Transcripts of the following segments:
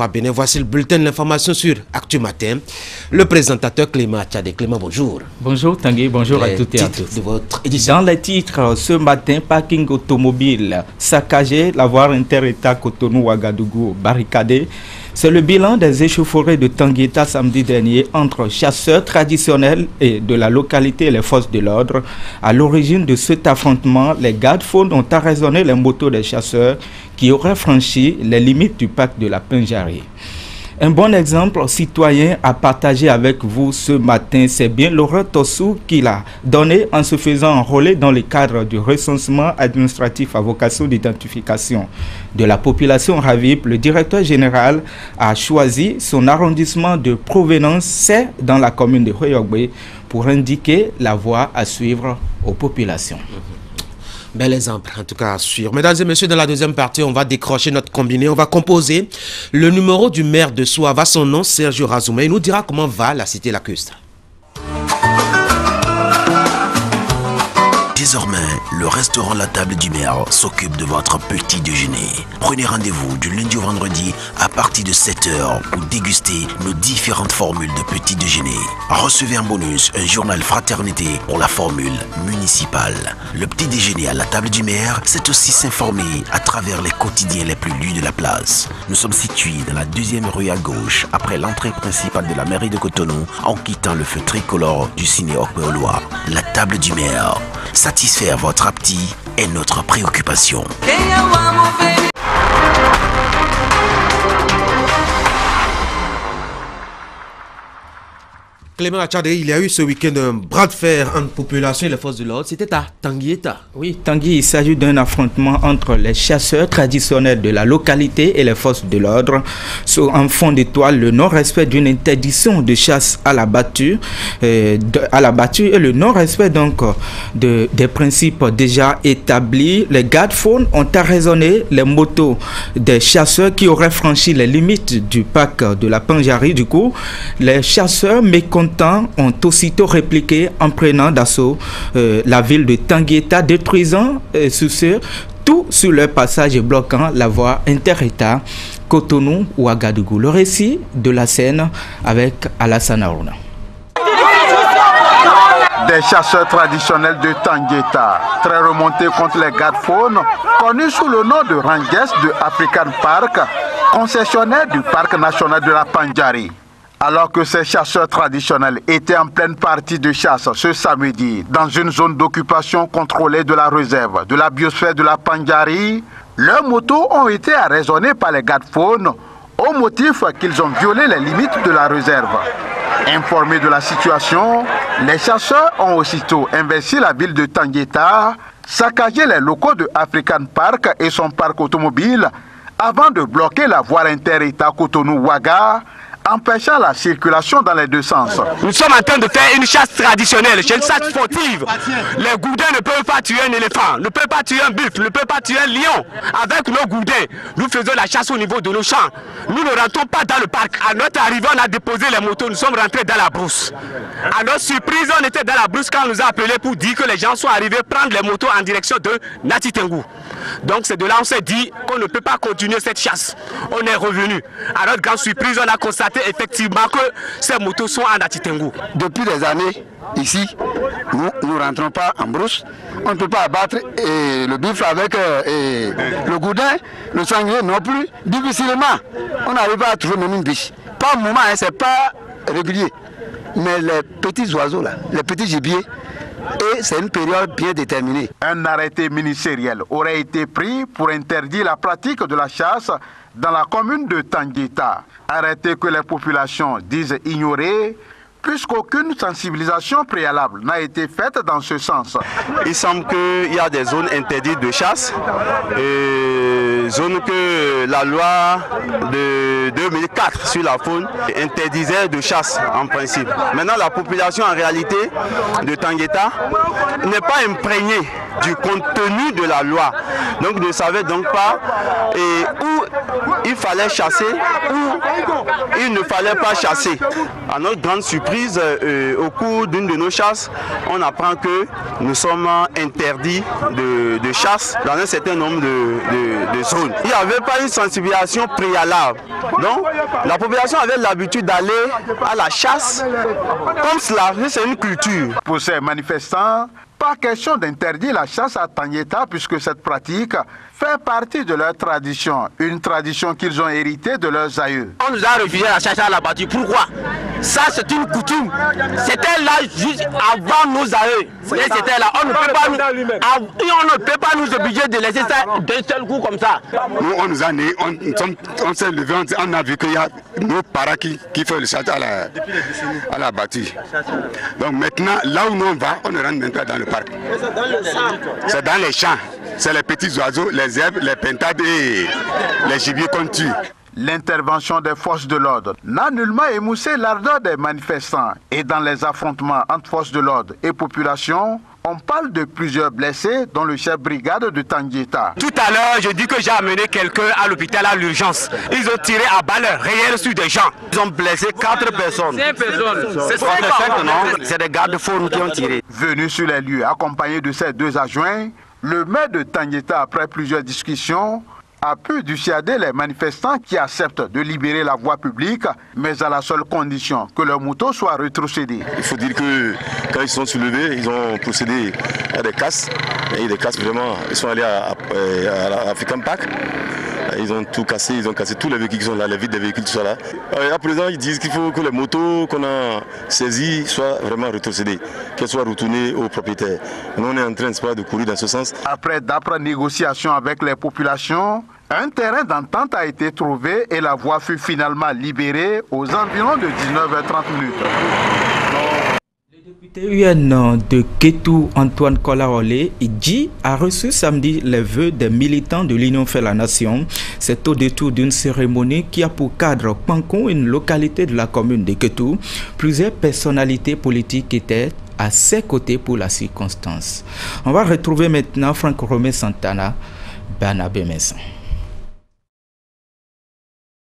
Bénin, voici le bulletin de l'information sur Actu Matin. Le présentateur Clément Tchadé. Clément, bonjour. Bonjour Tanguy, bonjour à toutes et à tous. De votre édition. Dans les titres, ce matin, parking automobile saccagé, la voie inter-État Cotonou-Ouagadougou barricadée. C'est le bilan des échauffourées de Tangueta samedi dernier entre chasseurs traditionnels et de la localité et les forces de l'ordre. À l'origine de cet affrontement, les gardes-faunes ont arraisonné les motos des chasseurs qui auraient franchi les limites du parc de la Pinjari. Un bon exemple citoyen à partager avec vous ce matin, c'est bien Laurent Tossou qui l'a donné en se faisant enrôler dans le cadre du recensement administratif à vocation d'identification de la population Ravip. Le directeur général a choisi son arrondissement de provenance, c'est dans la commune de Hoyogbe, pour indiquer la voie à suivre aux populations. Bel exemple, en tout cas, à suivre. Mesdames et messieurs, dans la deuxième partie, on va décrocher notre combiné. On va composer le numéro du maire de Souava. Son nom, Sergio Razouma. Il nous dira comment va la cité lacustre. Désormais, le restaurant La Table du Maire s'occupe de votre petit déjeuner. Prenez rendez-vous du lundi au vendredi à partir de 7 h pour déguster nos différentes formules de petit déjeuner. Recevez en bonus un journal fraternité pour la formule municipale. Le petit déjeuner à La Table du Maire, c'est aussi s'informer à travers les quotidiens les plus lus de la place. Nous sommes situés dans la 2e rue à gauche, après l'entrée principale de la mairie de Cotonou, en quittant le feu tricolore du ciné Okbeoloa. La Table du Maire. Satisfaire votre appétit est notre préoccupation. Clément Tchadé, il y a eu ce week-end un bras de fer entre population et les forces de l'ordre. C'était à Tangueta. Oui, Tanguy, il s'agit d'un affrontement entre les chasseurs traditionnels de la localité et les forces de l'ordre. En fond d'étoile, le non-respect d'une interdiction de chasse à la battue, et le non-respect donc des principes déjà établis. Les gardes-faunes ont arraisonné les motos des chasseurs qui auraient franchi les limites du parc de la Pinjari. Du coup, les chasseurs mécontents ont aussitôt répliqué en prenant d'assaut la ville de Tangueta, détruisant tout sur leur passage et bloquant la voie inter-État Cotonou-Ouagadougou. Le récit de la scène avec Alassane Arouna. Des chasseurs traditionnels de Tangueta, très remontés contre les gardes-faunes, connus sous le nom de Rangers de African Park, concessionnaire du parc national de la Pinjari. Alors que ces chasseurs traditionnels étaient en pleine partie de chasse ce samedi dans une zone d'occupation contrôlée de la réserve de la biosphère de la Pinjari, leurs motos ont été arraisonnées par les gardes-faunes au motif qu'ils ont violé les limites de la réserve. Informés de la situation, les chasseurs ont aussitôt investi la ville de Tangueta, saccagé les locaux de African Park et son parc automobile avant de bloquer la voie inter-État Cotonou-Ouaga, empêchant la circulation dans les deux sens. Nous sommes en train de faire une chasse traditionnelle, une chasse sportive. Les goudins ne peuvent pas tuer un éléphant, ne peuvent pas tuer un buffle, ne peuvent pas tuer un lion. Avec nos goudins, nous faisons la chasse au niveau de nos champs. Nous ne rentrons pas dans le parc. À notre arrivée, on a déposé les motos, nous sommes rentrés dans la brousse. À notre surprise, on était dans la brousse quand on nous a appelés pour dire que les gens sont arrivés prendre les motos en direction de Natitengu. Donc c'est de là on s'est dit qu'on ne peut pas continuer cette chasse. On est revenu. À notre grande surprise, on a constaté effectivement que ces motos sont en Natitengu. Depuis des années, ici, nous ne rentrons pas en brousse. On ne peut pas abattre le buffle avec le goudin, le sanglier non plus. Difficilement, on n'arrive pas à trouver même une biche. Pas un moment, hein, c'est pas régulier. Mais les petits oiseaux, là, les petits gibiers, et c'est une période bien déterminée. Un arrêté ministériel aurait été pris pour interdire la pratique de la chasse dans la commune de Tangueta. Arrêté que les populations disent ignorer, puisqu'aucune sensibilisation préalable n'a été faite dans ce sens. Il semble qu'il y a des zones interdites de chasse, zones que la loi de 2004 sur la faune interdisait de chasse en principe. Maintenant, la population en réalité de Tangueta n'est pas imprégnée du contenu de la loi. Donc ne savait donc pas où il fallait chasser, où il ne fallait pas chasser. À notre grande surprise, au cours d'une de nos chasses, on apprend que nous sommes interdits de chasse dans un certain nombre de zone. Il n'y avait pas une sensibilisation préalable. Donc, la population avait l'habitude d'aller à la chasse. Comme cela, c'est une culture. Pour ces manifestants, pas question d'interdire la chasse à Tangueta puisque cette pratique fait partie de leur tradition, une tradition qu'ils ont héritée de leurs aïeux. On nous a refusé la chasse à la battue. Pourquoi? Ça, c'est une coutume. C'était là juste avant nos aïeux. C'était là. On ne peut pas nous obliger de laisser ça d'un seul coup comme ça. Nous, on nous a nés, on s'est levé, on a vu qu'il y a nos parents qui font le chasse à la battue. Donc maintenant, là où nous on va, on ne rentre même pas dans le parc. C'est dans les champs. C'est les petits oiseaux, les herbes, les pintades et les gibiers qu'on tue. L'intervention des forces de l'ordre n'a nullement émoussé l'ardeur des manifestants. Et dans les affrontements entre forces de l'ordre et population, on parle de plusieurs blessés, dont le chef brigade de Tangueta. Tout à l'heure, je dis que j'ai amené quelqu'un à l'hôpital à l'urgence. Ils ont tiré à balles réelles sur des gens. Ils ont blessé 4 personnes. 5 personnes. C'est 5 non? C'est des gardes-fous qui ont tiré. Venu sur les lieux, accompagné de ses 2 adjoints, le maire de Tangueta, après plusieurs discussions, a pu dissuader les manifestants qui acceptent de libérer la voie publique, mais à la seule condition que leurs motos soient rétrocédés. Il faut dire que quand ils sont soulevés, ils ont procédé à des casses. Et des casses vraiment, ils sont allés à l'African Park. Ils ont tout cassé, ils ont cassé tous les véhicules qui sont là, les vitres des véhicules qui sont là. À présent, ils disent qu'il faut que les motos qu'on a saisies soient vraiment rétrocédées, qu'elles soient retournées aux propriétaires. Nous, on est en train de courir dans ce sens. Après d'âpres négociations avec les populations, un terrain d'entente a été trouvé et la voie fut finalement libérée aux environs de 19h30. Le député UN de Kétou, Antoine Kolaole Idji, a reçu samedi les vœux des militants de l'Union fait la Nation. C'est au détour d'une cérémonie qui a pour cadre Pancon, une localité de la commune de Kétou. Plusieurs personnalités politiques étaient à ses côtés pour la circonstance. On va retrouver maintenant Franck Romé Santana, Banabé Messin.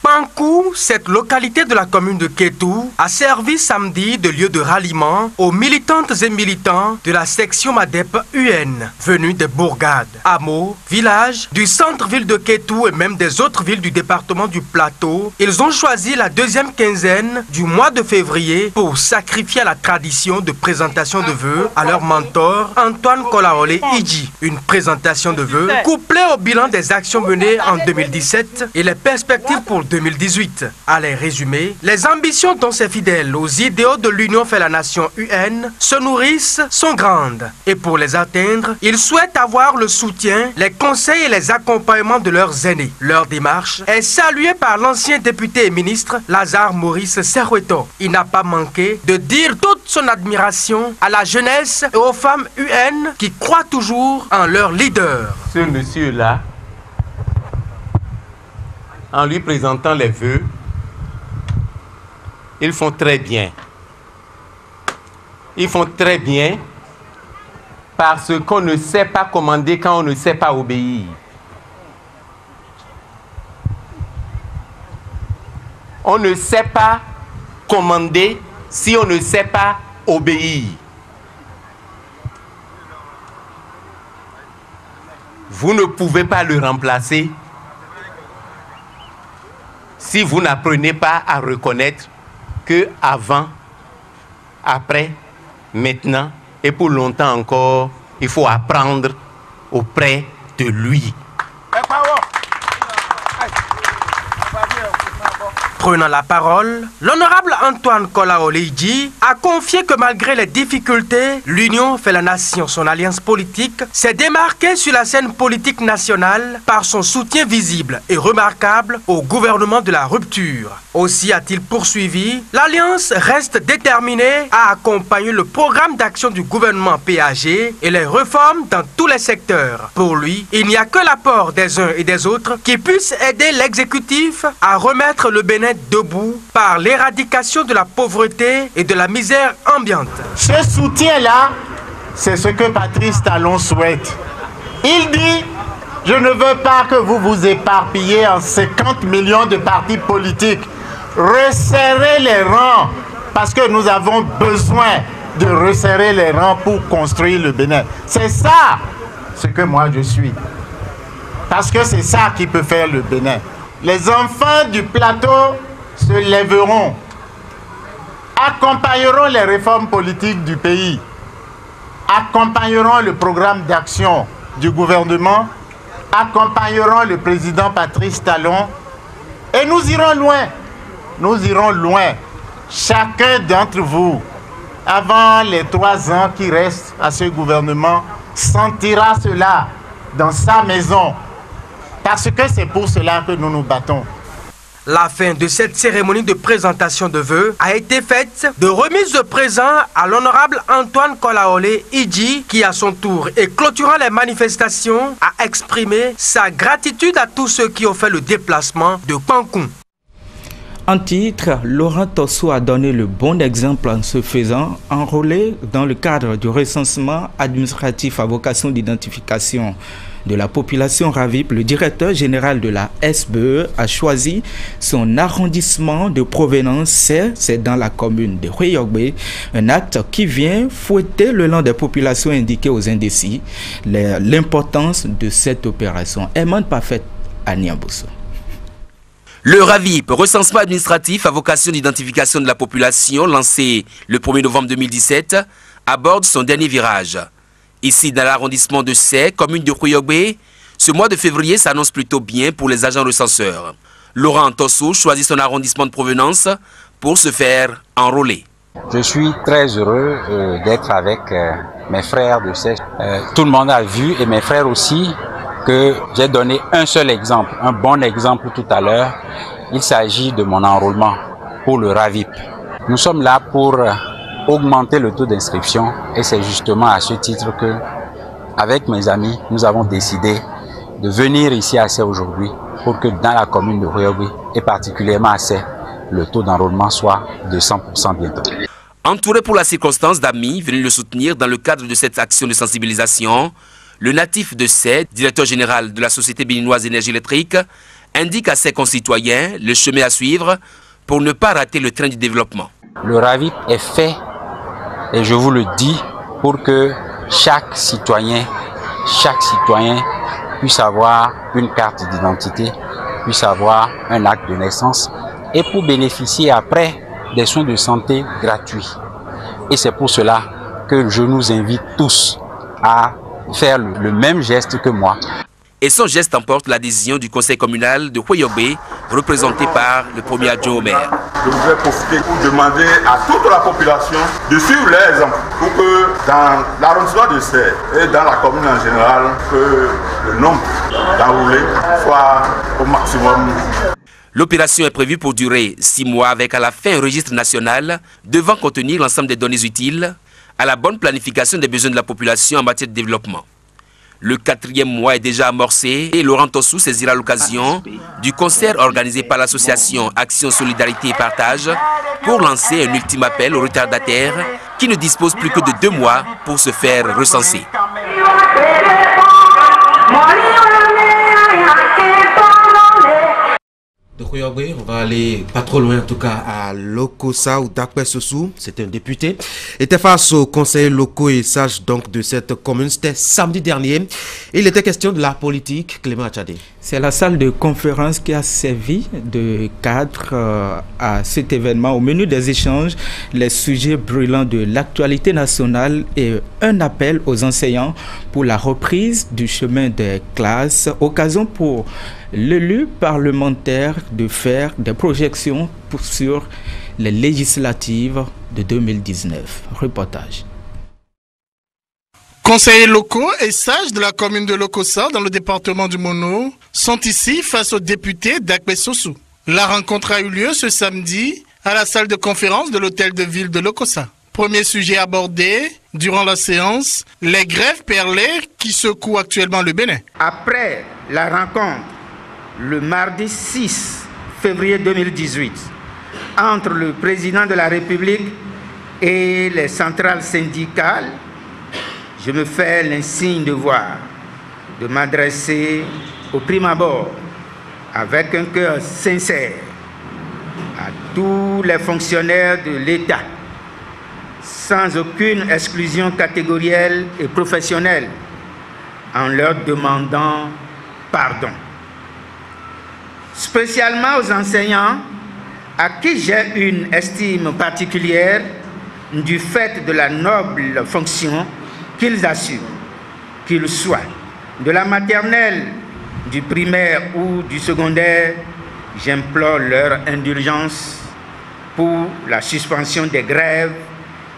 Pankou, cette localité de la commune de Kétou, a servi samedi de lieu de ralliement aux militantes et militants de la section MADEP UN, venus des bourgades, hameaux, villages, du centre-ville de Kétou et même des autres villes du département du Plateau. Ils ont choisi la deuxième quinzaine du mois de février pour sacrifier à la tradition de présentation de vœux à leur mentor Antoine Kolaole Idji. Une présentation de vœux couplée au bilan des actions menées en 2017 et les perspectives pour 2018. À les résumer, les ambitions dont ces fidèles aux idéaux de l'Union fait la Nation UN se nourrissent sont grandes. Et pour les atteindre, ils souhaitent avoir le soutien, les conseils et les accompagnements de leurs aînés. Leur démarche est saluée par l'ancien député et ministre Lazare Maurice Serrueto. Il n'a pas manqué de dire toute son admiration à la jeunesse et aux femmes UN qui croient toujours en leur leader. Ce monsieur-là, en lui présentant les vœux, ils font très bien. Ils font très bien parce qu'on ne sait pas commander quand on ne sait pas obéir. On ne sait pas commander si on ne sait pas obéir. Vous ne pouvez pas le remplacer si vous n'apprenez pas à reconnaître que avant, après, maintenant et pour longtemps encore, il faut apprendre auprès de lui. Prenant la parole, l'honorable Antoine Kolaole Idji a confié que malgré les difficultés, l'Union fait la Nation, son alliance politique, s'est démarquée sur la scène politique nationale par son soutien visible et remarquable au gouvernement de la rupture. Aussi a-t-il poursuivi, l'Alliance reste déterminée à accompagner le programme d'action du gouvernement PAG et les réformes dans tous les secteurs. Pour lui, il n'y a que l'apport des uns et des autres qui puisse aider l'exécutif à remettre le Bénin debout par l'éradication de la pauvreté et de la misère ambiante. Ce soutien-là, c'est ce que Patrice Talon souhaite. Il dit, je ne veux pas que vous vous éparpillez en 50 millions de partis politiques. Resserrez les rangs, parce que nous avons besoin de resserrer les rangs pour construire le Bénin. C'est ça ce que moi je suis. Parce que c'est ça qui peut faire le Bénin. Les enfants du plateau se lèveront, accompagneront les réformes politiques du pays, accompagneront le programme d'action du gouvernement, accompagneront le président Patrice Talon et nous irons loin. Nous irons loin. Chacun d'entre vous, avant les 3 ans qui restent à ce gouvernement, sentira cela dans sa maison. Parce que c'est pour cela que nous nous battons. La fin de cette cérémonie de présentation de vœux a été faite de remise de présents à l'honorable Antoine Kolaolé Idji qui à son tour et clôturant les manifestations a exprimé sa gratitude à tous ceux qui ont fait le déplacement de Cancun. En titre, Laurent Tosso a donné le bon exemple en se faisant enrôler dans le cadre du recensement administratif à vocation d'identification de la population RAVIP. Le directeur général de la SBE a choisi son arrondissement de provenance, c'est dans la commune de Houeyogbe, un acte qui vient fouetter le nom des populations indiquées aux indécis. L'importance de cette opération est même pas faite à Niambousso. Le RAVIP, recensement administratif à vocation d'identification de la population, lancé le 1er novembre 2017, aborde son dernier virage. Ici, dans l'arrondissement de Sey, commune de Houeyogbe, ce mois de février s'annonce plutôt bien pour les agents recenseurs. Laurent Tosso choisit son arrondissement de provenance pour se faire enrôler. Je suis très heureux d'être avec mes frères de Sey. Tout le monde a vu, et mes frères aussi, que j'ai donné un seul exemple, un bon exemple tout à l'heure. Il s'agit de mon enrôlement pour le RAVIP. Nous sommes là pour augmenter le taux d'inscription et c'est justement à ce titre que, avec mes amis, nous avons décidé de venir ici à Sey aujourd'hui pour que dans la commune de Houeyogbe et particulièrement à Sey, le taux d'enrôlement soit de 100% bientôt. Entouré pour la circonstance d'amis venus le soutenir dans le cadre de cette action de sensibilisation, le natif de Sey, directeur général de la Société béninoise d'énergie électrique, indique à ses concitoyens le chemin à suivre pour ne pas rater le train du développement. Le RAVIP est fait, et je vous le dis, pour que chaque citoyen puisse avoir une carte d'identité, puisse avoir un acte de naissance et pour bénéficier après des soins de santé gratuits. Et c'est pour cela que je nous invite tous à faire le même geste que moi. Et son geste emporte l'adhésion du conseil communal de Houeyogbe, représenté par le premier adjoint au maire. Je voudrais profiter pour demander à toute la population de suivre les exemples pour que dans l'arrondissement de Sey et dans la commune en général, que le nombre d'enrôlés soit au maximum. L'opération est prévue pour durer 6 mois avec à la fin un registre national devant contenir l'ensemble des données utiles à la bonne planification des besoins de la population en matière de développement. Le 4e mois est déjà amorcé et Laurent Tosso saisira l'occasion du concert organisé par l'association Action, Solidarité et Partage pour lancer un ultime appel aux retardataires qui ne disposent plus que de 2 mois pour se faire recenser. De Houeyogbe, on va aller pas trop loin en tout cas à Lokossa où Dakpe Sossou, c'est un député, était face aux conseillers locaux et sages donc de cette commune. C'était samedi dernier. Il était question de la politique. Clément Achadé. C'est la salle de conférence qui a servi de cadre à cet événement. Au menu des échanges, les sujets brûlants de l'actualité nationale et un appel aux enseignants pour la reprise du chemin des classes. Occasion pour l'élu parlementaire de faire des projections sur les législatives de 2019. Reportage. Conseillers locaux et sages de la commune de Lokossa dans le département du Mono sont ici face aux députés Dakpe Sossou. La rencontre a eu lieu ce samedi à la salle de conférence de l'hôtel de ville de Lokossa. Premier sujet abordé durant la séance, les grèves perlées qui secouent actuellement le Bénin. Après la rencontre le mardi 6 février 2018 entre le président de la République et les centrales syndicales, je me fais l'insigne devoir de m'adresser au prime abord avec un cœur sincère à tous les fonctionnaires de l'État, sans aucune exclusion catégorielle et professionnelle, en leur demandant pardon. Spécialement aux enseignants à qui j'ai une estime particulière du fait de la noble fonction qu'ils assurent, qu'ils soient de la maternelle, du primaire ou du secondaire, j'implore leur indulgence pour la suspension des grèves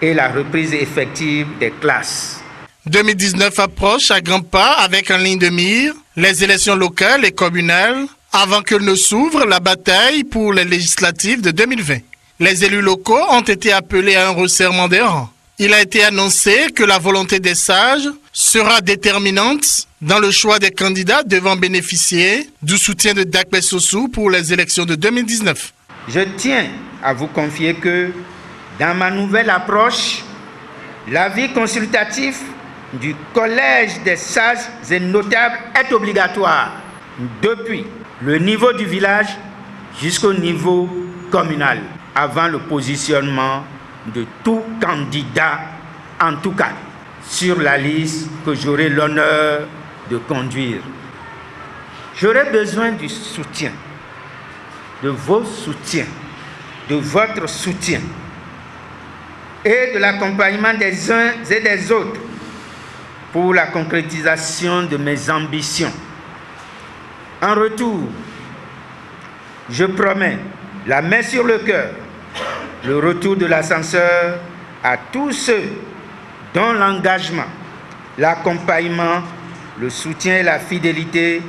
et la reprise effective des classes. 2019 approche à grands pas avec en ligne de mire les élections locales et communales avant que ne s'ouvre la bataille pour les législatives de 2020. Les élus locaux ont été appelés à un resserrement des rangs. Il a été annoncé que la volonté des sages sera déterminante dans le choix des candidats devant bénéficier du soutien de Dakpe Sossou pour les élections de 2019. Je tiens à vous confier que dans ma nouvelle approche, l'avis consultatif du Collège des sages et notables est obligatoire depuis le niveau du village jusqu'au niveau communal, avant le positionnement de tout candidat, en tout cas sur la liste que j'aurai l'honneur de conduire. J'aurai besoin du soutien, de vos soutiens, de votre soutien et de l'accompagnement des uns et des autres pour la concrétisation de mes ambitions. En retour, je promets, la main sur le cœur, le retour de l'ascenseur à tous ceux dont l'engagement, l'accompagnement, le soutien et la fidélité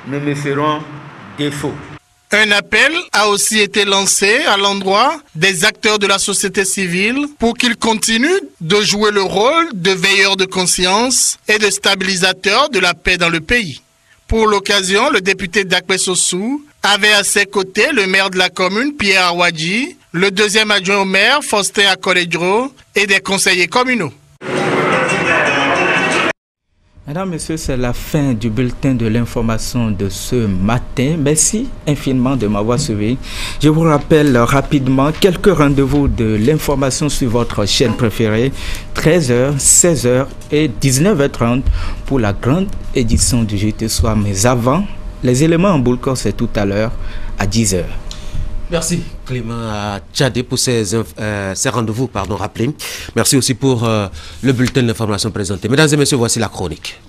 ne me feront défaut. Un appel a aussi été lancé à l'endroit des acteurs de la société civile pour qu'ils continuent de jouer le rôle de veilleurs de conscience et de stabilisateurs de la paix dans le pays. Pour l'occasion, le député Dakpe Sossou avait à ses côtés le maire de la commune, Pierre Awadji, le deuxième adjoint au maire, Faustin Akoledro, et des conseillers communaux. Mesdames, Messieurs, c'est la fin du bulletin de l'information de ce matin. Merci infiniment de m'avoir suivi. Je vous rappelle rapidement quelques rendez-vous de l'information sur votre chaîne préférée, 13h, 16h et 19h30 pour la grande édition du JT Soir. Mais avant, les éléments en boule, c'est tout à l'heure à 10h. Merci Clément Tchadé pour ces rendez-vous rappelés. Merci aussi pour le bulletin de l'information présenté. Mesdames et messieurs, voici la chronique.